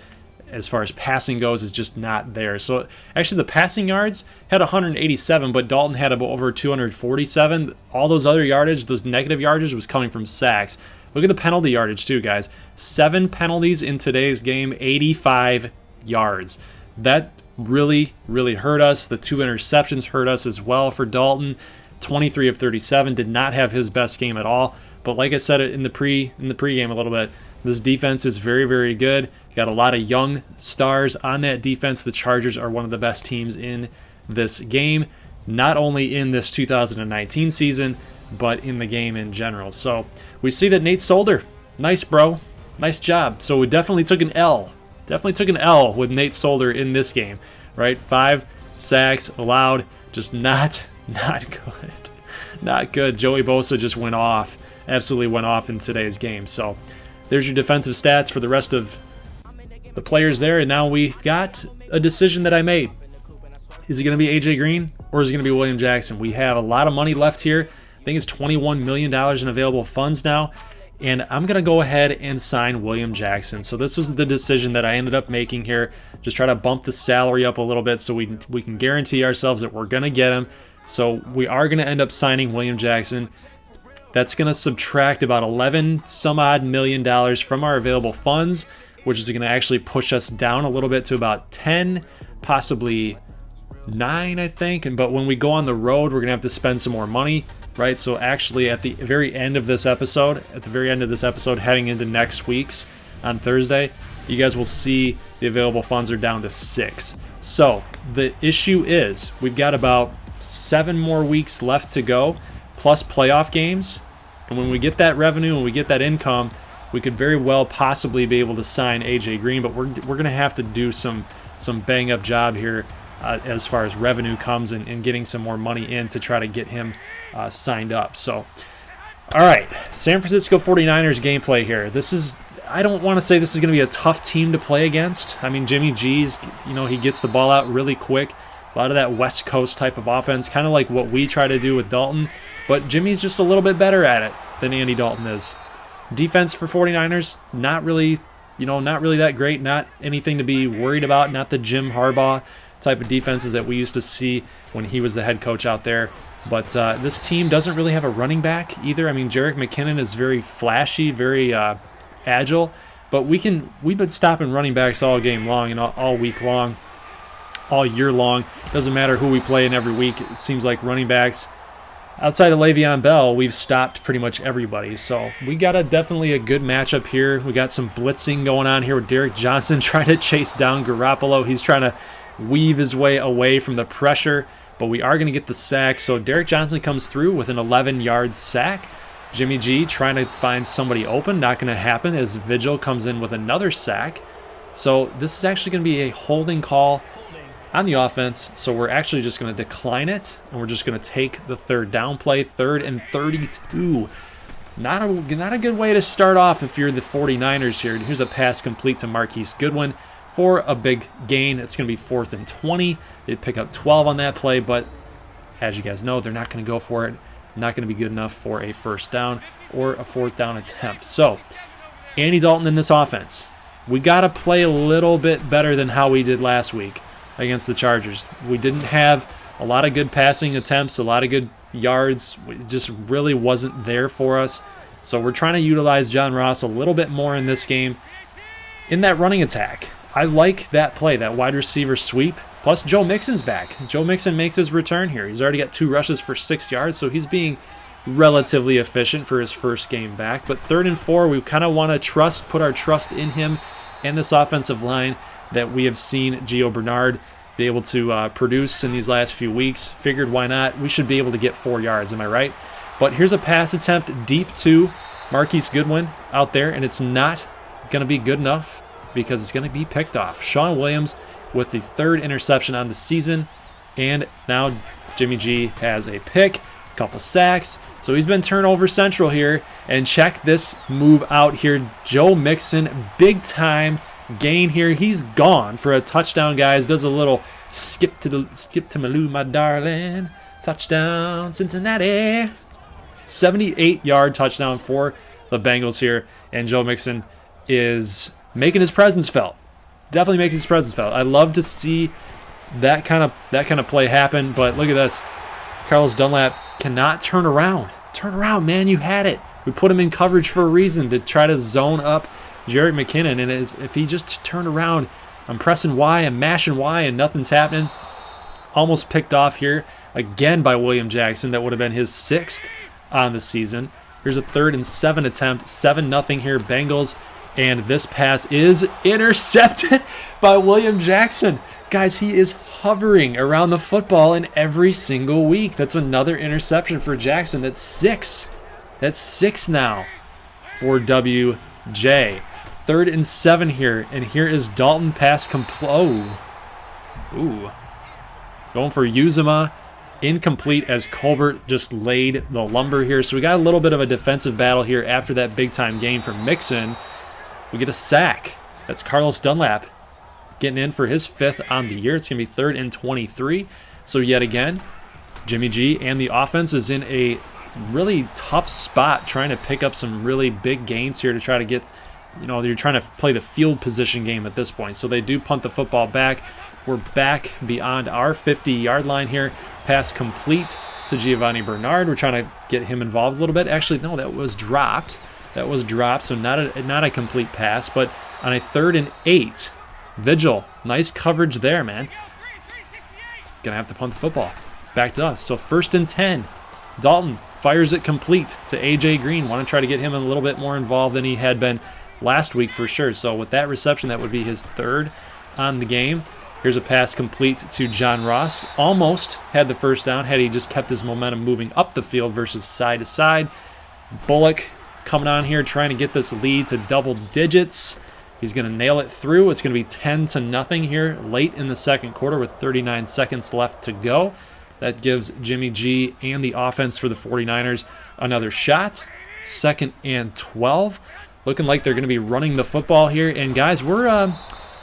A: as far as passing goes, is just not there. So actually the passing yards had 187, but Dalton had about over 247. All those other yardage, those negative yardage, was coming from sacks. Look at the penalty yardage too, guys. 7 penalties in today's game, 85 yards. That really, really hurt us. The 2 interceptions hurt us as well for Dalton. 23 of 37, did not have his best game at all. But like I said in the pregame a little bit, this defense is very, very good. Got a lot of young stars on that defense. The Chargers are one of the best teams in this game, not only in this 2019 season, but in the game in general. So we see that Nate Solder, nice bro, nice job. So we definitely took an L. Definitely took an L with Nate Solder in this game, right? 5 sacks allowed, just not good. Not good. Joey Bosa just went off. Absolutely went off in today's game. So there's your defensive stats for the rest of the players there. And now we've got a decision that I made. Is it going to be AJ Green or is it going to be William Jackson? We have a lot of money left here. I think it's $21 million in available funds now. And I'm going to go ahead and sign William Jackson. So this was the decision that I ended up making here. Just try to bump the salary up a little bit so we can guarantee ourselves that we're going to get him. So we are going to end up signing William Jackson. That's going to subtract about 11 some odd million dollars from our available funds, which is going to actually push us down a little bit to about 10, possibly 9, I think. But when we go on the road, we're going to have to spend some more money, right? So actually at the very end of this episode, heading into next week's on Thursday, you guys will see the available funds are down to 6. So the issue is we've got about 7 more weeks left to go, plus playoff games. And when we get that revenue, when we get that income, we could very well possibly be able to sign AJ Green. But we're going to have to do some bang up job here as far as revenue comes and getting some more money in to try to get him signed up. So, all right, San Francisco 49ers gameplay here. I don't want to say this is going to be a tough team to play against. I mean, Jimmy G's, he gets the ball out really quick. A lot of that West Coast type of offense, kind of like what we try to do with Dalton. But Jimmy's just a little bit better at it than Andy Dalton is. Defense for 49ers, not really that great. Not anything to be worried about. Not the Jim Harbaugh type of defenses that we used to see when he was the head coach out there. But this team doesn't really have a running back either. I mean, Jerick McKinnon is very flashy, very agile. But we've been stopping running backs all game long and all week long. All year long. Doesn't matter who we play in every week. It seems like running backs, outside of Le'Veon Bell, we've stopped pretty much everybody. So we got definitely a good matchup here. We got some blitzing going on here with Derek Johnson trying to chase down Garoppolo. He's trying to weave his way away from the pressure, but we are going to get the sack. So Derek Johnson comes through with an 11-yard sack. Jimmy G trying to find somebody open. Not going to happen as Vigil comes in with another sack. So this is actually going to be a holding call on the offense, so we're actually just going to decline it, and we're just going to take the 3rd down play, 3rd and 32. Not a good way to start off if you're the 49ers here. Here's a pass complete to Marquise Goodwin, for a big gain. It's going to be 4th and 20. They pick up 12 on that play, but as you guys know, they're not going to go for it. Not going to be good enough for a first down or a 4th down attempt. So, Andy Dalton in this offense. We got to play a little bit better than how we did last week against the Chargers. We didn't have a lot of good passing attempts, a lot of good yards. It just really wasn't there for us. So we're trying to utilize John Ross a little bit more in this game. In that running attack, I like that play, that wide receiver sweep. Plus, Joe Mixon's back. Joe Mixon makes his return here. He's already got 2 rushes for 6 yards, so he's being relatively efficient for his first game back. But 3rd and 4, we kind of want to put our trust in him and this offensive line that we have seen Gio Bernard be able to produce in these last few weeks. Figured why not? We should be able to get 4 yards, am I right? But here's a pass attempt deep to Marquise Goodwin out there, and it's not going to be good enough because it's going to be picked off. Sean Williams with the 3rd interception on the season, and now Jimmy G has a pick, a couple sacks, so he's been turnover central here. And check this move out here. Joe Mixon, big time gain here. He's gone for a touchdown, guys. Does a little skip to Malou, my darling. Touchdown, Cincinnati. 78-yard touchdown for the Bengals here, and Joe Mixon is making his presence felt. Definitely making his presence felt. I love to see that kind of play happen, but look at this. Carlos Dunlap cannot turn around. Turn around, man. You had it. We put him in coverage for a reason, to try to zone up Jerick McKinnon, and if he just turned around, I'm pressing Y, I'm mashing Y, and nothing's happening. Almost picked off here again by William Jackson. That would have been his 6th on the season. Here's a 3rd and 7 attempt, 7-0 here, Bengals, and this pass is intercepted by William Jackson. Guys, he is hovering around the football in every single week. That's another interception for Jackson. That's 6. That's 6 now for WJ. 3rd and 7 here, and here is Dalton pass Ooh. Going for Uzomah. Incomplete as Colbert just laid the lumber here. So we got a little bit of a defensive battle here after that big-time gain from Mixon. We get a sack. That's Carlos Dunlap getting in for his 5th on the year. It's going to be 3rd and 23. So yet again, Jimmy G and the offense is in a really tough spot trying to pick up some really big gains here to try to get, you're trying to play the field position game at this point. So they do punt the football back. We're back beyond our 50-yard line here. Pass complete to Giovanni Bernard. We're trying to get him involved a little bit. Actually, no, that was dropped. So not a complete pass, but on a 3rd and 8, Vigil, nice coverage there, man. Gonna have to punt the football back to us. So 1st and 10. Dalton fires it complete to AJ Green. Want to try to get him a little bit more involved than he had been last week for sure. So with that reception, that would be his 3rd on the game. Here's a pass complete to John Ross. Almost had the first down had he just kept his momentum moving up the field versus side to side. Bullock coming on here trying to get this lead to double digits. He's going to nail it through. It's going to be 10-0 here late in the 2nd quarter with 39 seconds left to go. That gives Jimmy G and the offense for the 49ers another shot. 2nd and 12. Looking like they're going to be running the football here. And guys, we're going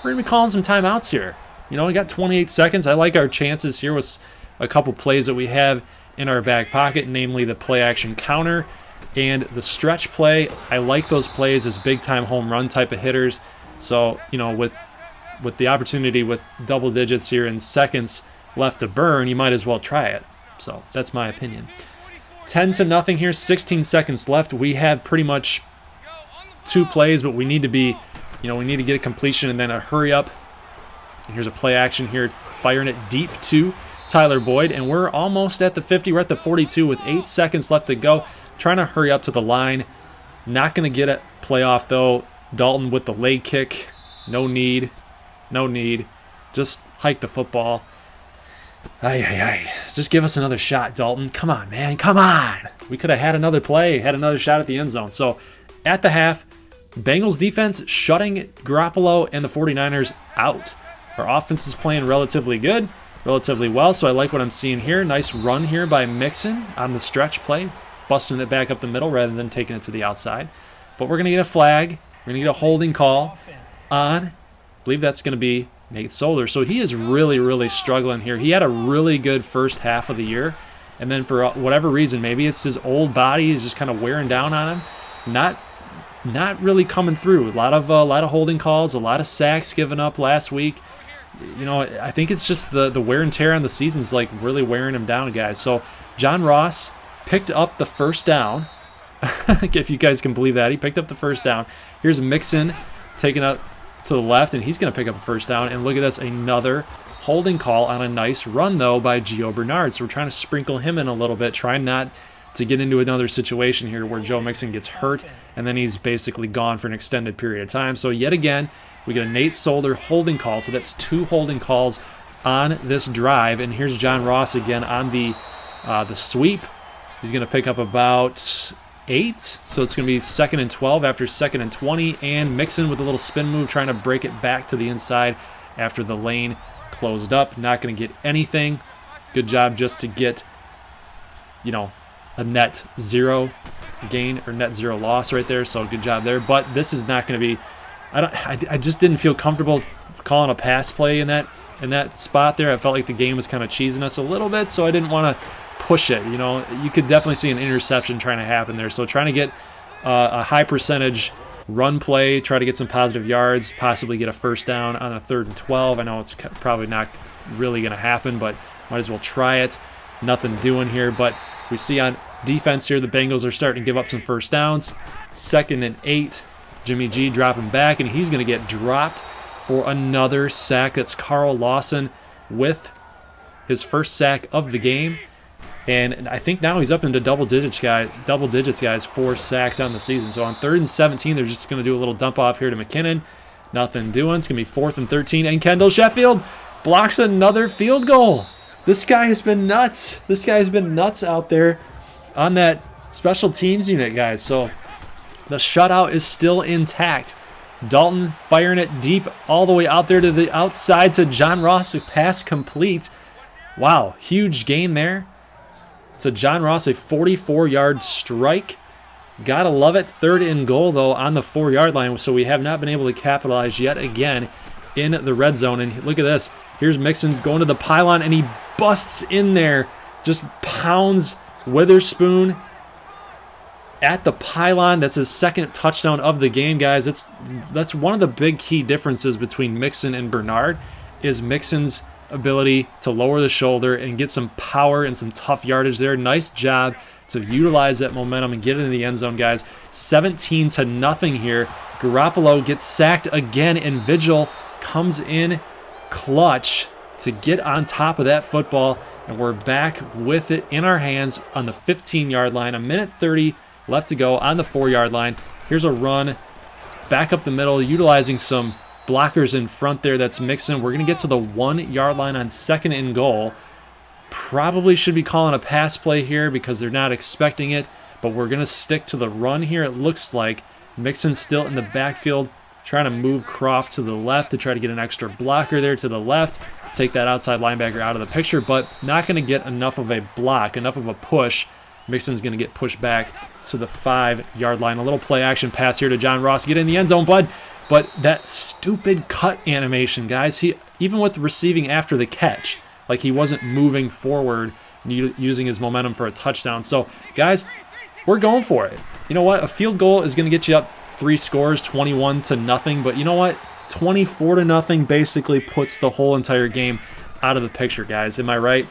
A: to be calling some timeouts here. We got 28 seconds. I like our chances here with a couple plays that we have in our back pocket, namely the play-action counter and the stretch play. I like those plays as big-time home run type of hitters. So, with the opportunity with double digits here and seconds left to burn, you might as well try it. So that's my opinion. 10-0 here, 16 seconds left. We have pretty much 2 plays, but we need to be, we need to get a completion and then a hurry up. And here's a play action here, firing it deep to Tyler Boyd, and we're almost at the 50. We're at the 42 with 8 seconds left to go. Trying to hurry up to the line. Not going to get a playoff though. Dalton with the leg kick. No need. Just hike the football. Just give us another shot, Dalton. Come on, man. Come on. We could have had another play, had another shot at the end zone. So at the half, Bengals defense shutting Garoppolo and the 49ers out. Our offense is playing relatively good, relatively well, so I like what I'm seeing here. Nice run here by Mixon on the stretch play, busting it back up the middle rather than taking it to the outside. But we're going to get a flag. We're going to get a holding call on believe that's going to be Nate Solder. So he is really, really struggling here. He had a really good first half of the year, and then for whatever reason, maybe it's his old body is just kind of wearing down on him, not really coming through. A lot of holding calls, a lot of sacks given up last week. You know, I think it's just the wear and tear on the season is like really wearing him down, guys. So John Ross picked up the first down. If you guys can believe that, he picked up the first down. Here's Mixon taking up to the left, and he's going to pick up a first down. And look at this, another holding call on a nice run, though, by Gio Bernard. So we're trying to sprinkle him in a little bit, trying not to get into another situation here where Joe Mixon gets hurt, and then he's basically gone for an extended period of time. So yet again, we get a Nate Solder holding call. So that's 2 holding calls on this drive. And here's John Ross again on the sweep. He's going to pick up about 8. So it's going to be 2nd and 12 after 2nd and 20. And Mixon with a little spin move trying to break it back to the inside after the lane closed up. Not going to get anything. Good job just to get, you know, a net 0 gain or net 0 loss right there. So good job there. But this is not going to be, I just didn't feel comfortable calling a pass play in that spot there. I felt like the game was kind of cheesing us a little bit, so I didn't want to push it. You know, you could definitely see an interception trying to happen there. So trying to get a high percentage run play, try to get some positive yards, possibly get a first down on a 3rd and 12. I know it's probably not really going to happen, but might as well try it. Nothing doing here, but we see on defense here the Bengals are starting to give up some first downs. 2nd and 8. Jimmy G dropping back, and he's going to get dropped for another sack. That's Carl Lawson with his first sack of the game. And I think now he's up into double digits, guys, 4 sacks on the season. So on 3rd and 17, they're just going to do a little dump off here to McKinnon. Nothing doing. It's going to be 4th and 13. And Kendall Sheffield blocks another field goal. This guy has been nuts. This guy's been nuts out there on that special teams unit, guys. So the shutout is still intact. Dalton firing it deep all the way out there to the outside to John Ross. A pass complete. Wow, huge gain there. To John Ross, a 44-yard strike. Gotta love it. 3rd and goal, though, on the 4-yard line. So we have not been able to capitalize yet again in the red zone. And look at this. Here's Mixon going to the pylon, and he busts in there. Just pounds Witherspoon at the pylon. That's his 2nd touchdown of the game, guys. That's one of the big key differences between Mixon and Bernard is Mixon's ability to lower the shoulder and get some power and some tough yardage there. Nice job to utilize that momentum and get into the end zone, guys. 17-0 here. Garoppolo gets sacked again, and Vigil comes in clutch to get on top of that football, and we're back with it in our hands on the 15-yard line. 1:30 left to go on the 4-yard line. Here's a run back up the middle, utilizing some blockers in front there. That's Mixon. We're going to get to the 1-yard line on 2nd and goal. Probably should be calling a pass play here because they're not expecting it, but we're going to stick to the run here. It looks like Mixon's still in the backfield, trying to move Croft to the left to try to get an extra blocker there to the left, take that outside linebacker out of the picture, but not going to get enough of a block, enough of a push. Mixon's going to get pushed back to the 5-yard line. A little play action pass here to John Ross. Get in the end zone, bud. But that stupid cut animation, guys, he even with receiving after the catch, like he wasn't moving forward and using his momentum for a touchdown. So, guys, we're going for it. You know what? A field goal is going to get you up 3 scores, 21-0. But you know what? 24-0 basically puts the whole entire game out of the picture, guys. Am I right?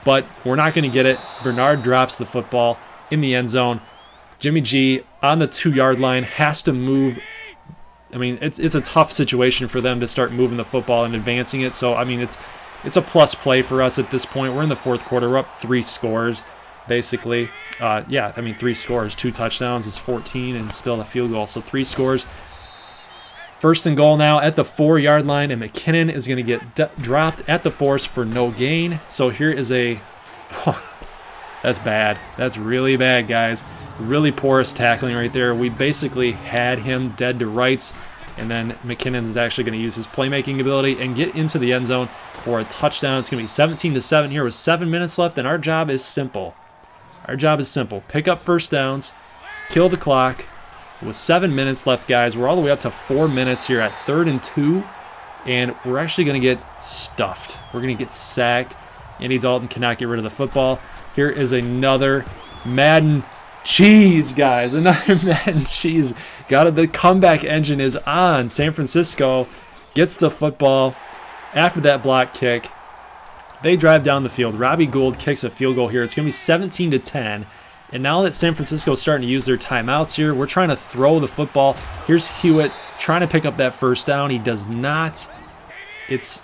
A: But we're not going to get it. Bernard drops the football in the end zone. Jimmy G on the 2-yard line has to move. I mean, it's a tough situation for them to start moving the football and advancing it. So, I mean, it's a plus play for us at this point. We're in the 4th quarter. We're up 3 scores, basically. 3 scores. 2 touchdowns is 14 and still a field goal. So 3 scores. 1st and goal now at the 4-yard line, and McKinnon is going to get dropped at the force for no gain. So here is a... That's bad. That's really bad, guys. Really porous tackling right there. We basically had him dead to rights, and then McKinnon is actually going to use his playmaking ability and get into the end zone for a touchdown. It's going to be 17-7 here with 7 minutes left, and our job is simple. Pick up first downs, kill the clock. With 7 minutes left, guys, we're all the way up to 4 minutes here at 3rd and 2. and we're actually going to get stuffed. We're going to get sacked. Andy Dalton cannot get rid of the football. Here is another Madden cheese, guys. Another Madden cheese. Got it. The comeback engine is on. San Francisco gets the football after that block kick. They drive down the field. Robbie Gould kicks a field goal here. It's going to be 17-10. And now that San Francisco is starting to use their timeouts here, we're trying to throw the football. Here's Hewitt trying to pick up that first down. He does not. It's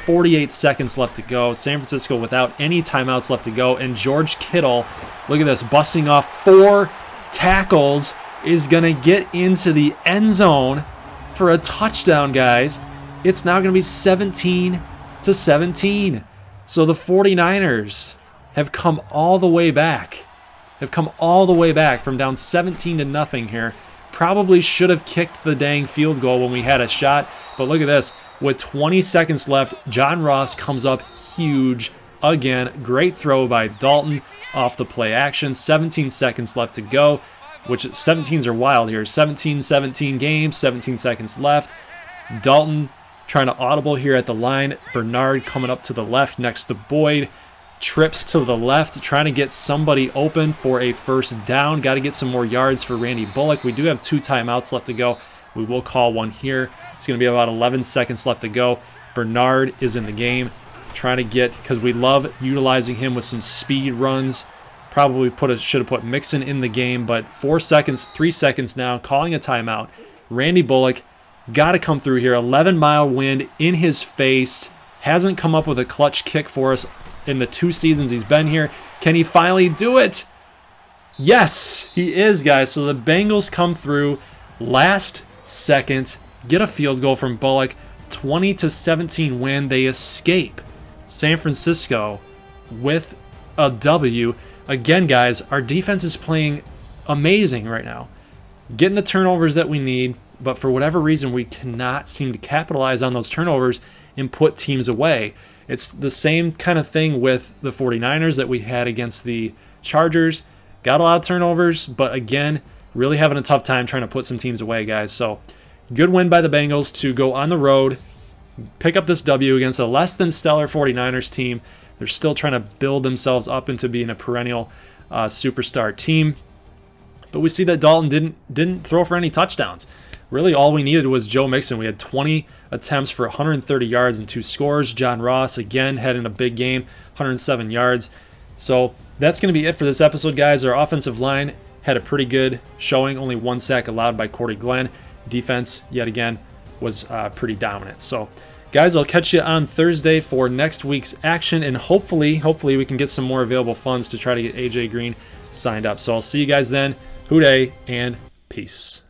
A: 48 seconds left to go. San Francisco without any timeouts left to go. And George Kittle, look at this, busting off 4 tackles, is going to get into the end zone for a touchdown, guys. It's now going to be 17-17. So the 49ers have come all the way back. From down 17-0 here. Probably should have kicked the dang field goal when we had a shot. But look at this. With 20 seconds left, John Ross comes up huge again. Great throw by Dalton off the play action. 17 seconds left to go, which 17s are wild here. 17-17 game, 17 seconds left. Dalton trying to audible here at the line. Bernard coming up to the left next to Boyd. Trips to the left, trying to get somebody open for a first down. Got to get some more yards for Randy Bullock. We do have 2 timeouts left to go. We will call one here. It's going to be about 11 seconds left to go. Bernard is in the game, trying to get, because we love utilizing him with some speed runs. Probably should have put Mixon in the game, but 4 seconds, 3 seconds now, calling a timeout. Randy Bullock got to come through here. 11-mile wind in his face. Hasn't come up with a clutch kick for us in the 2 seasons he's been here. Can he finally do it? Yes, he is, guys. So the Bengals come through last second, get a field goal from Bullock, 20-17 win. They escape San Francisco with a W. Again, guys, our defense is playing amazing right now. Getting the turnovers that we need, but for whatever reason, we cannot seem to capitalize on those turnovers and put teams away. It's the same kind of thing with the 49ers that we had against the Chargers. Got a lot of turnovers, but again, really having a tough time trying to put some teams away, guys. So, good win by the Bengals to go on the road, pick up this W against a less than stellar 49ers team. They're still trying to build themselves up into being a perennial superstar team. But we see that Dalton didn't throw for any touchdowns. Really, all we needed was Joe Mixon. We had 20 attempts for 130 yards and 2 scores. John Ross, again, had in a big game, 107 yards. So that's going to be it for this episode, guys. Our offensive line had a pretty good showing. Only 1 sack allowed by Cordy Glenn. Defense, yet again, was pretty dominant. So, guys, I'll catch you on Thursday for next week's action. And hopefully we can get some more available funds to try to get AJ Green signed up. So I'll see you guys then. Hooday and peace.